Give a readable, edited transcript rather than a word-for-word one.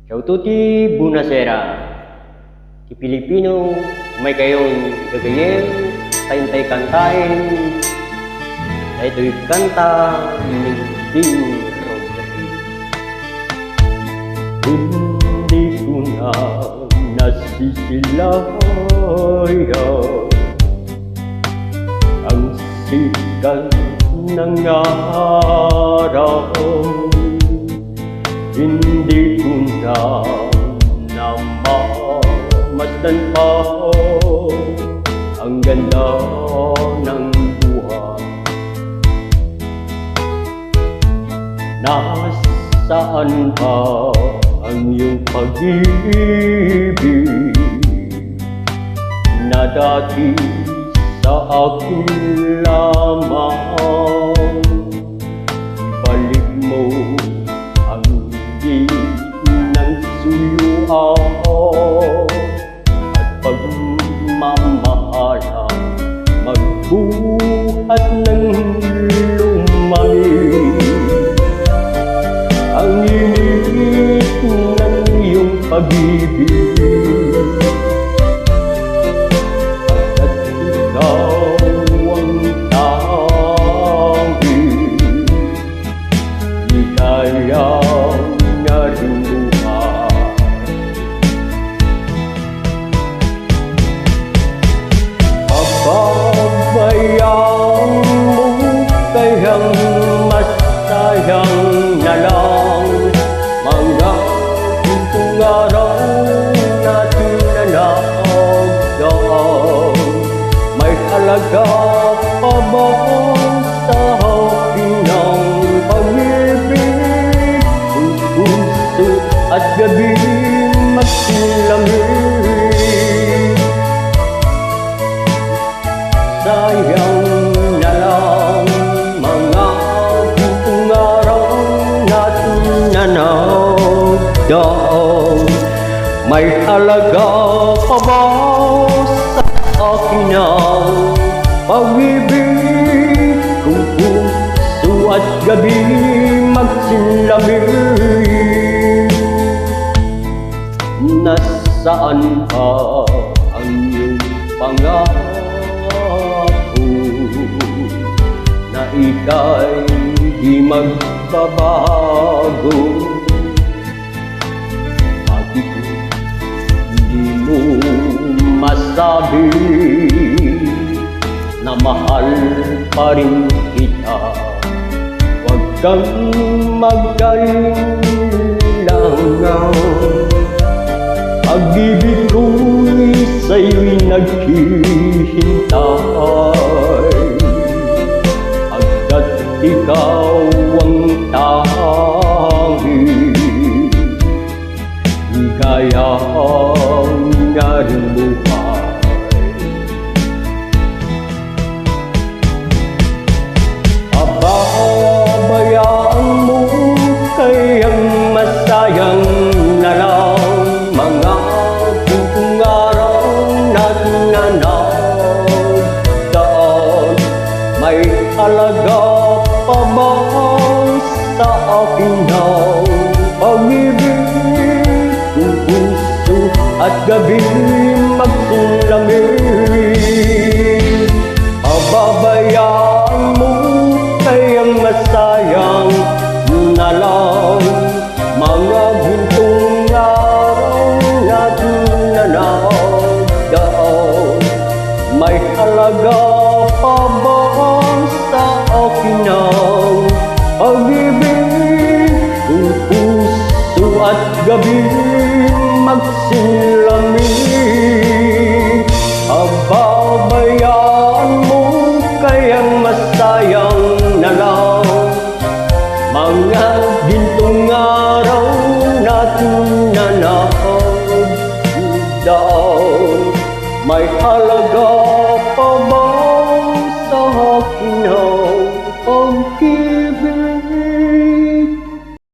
Ciao tutti, buonasera. Di Pilipino, may kayong gagayeng, tayong kantain. Ito'y kanta ni Ding Rodriguez. Hindi ko na nasisilayan ang sikat ng araw. Hindi ko na namamasdan pa ang ganda ng buhay. Nasaan ba ang iyong pag-ibig na dati sa akin lamang? Ibalik mo ang hindi ng suyuan at pagmamahalang magbuhat ng lumamig. Ang init ng iyong pag-ibig at ikaw ang tanging ligayang narinduhan. Pababayaan mo kayang masayang na lang mga itong araw natin na naagdaan. May halaga pa ba sa akin ng pag-ibig? Kung puso at gabi magsilamig, sayang na lang mga itong araw natin na naagdaan. May halaga pa ba sa akin ang pag-ibig? Kung puso at gabi magsilamig, nasaan pa ang iyong pangako na ika'y di magbabago? Bakit hindi mo masabi na mahal pa rin kita? Huwag kang mag-alala, pag-ibig ko'y sa'yo'y naghihintay, hanggat ikaw ang tanging ligayang narinduhan. Pababayaan mo kayang masayang na lang mga itong araw natin na naagdaan. May halaga pa ba sa akin ng pag-ibig? Kung puso at gabi magsilamig, pababayaan mo kayang masayang na lang mga gintong araw natin na naagdaan. May halaga pa ba sa akin ang pag-ibig? Kung puso at gabi magsilamig, pababayaan mo kayang masayang na lang mga gintong araw natin na naagdaan. May halaga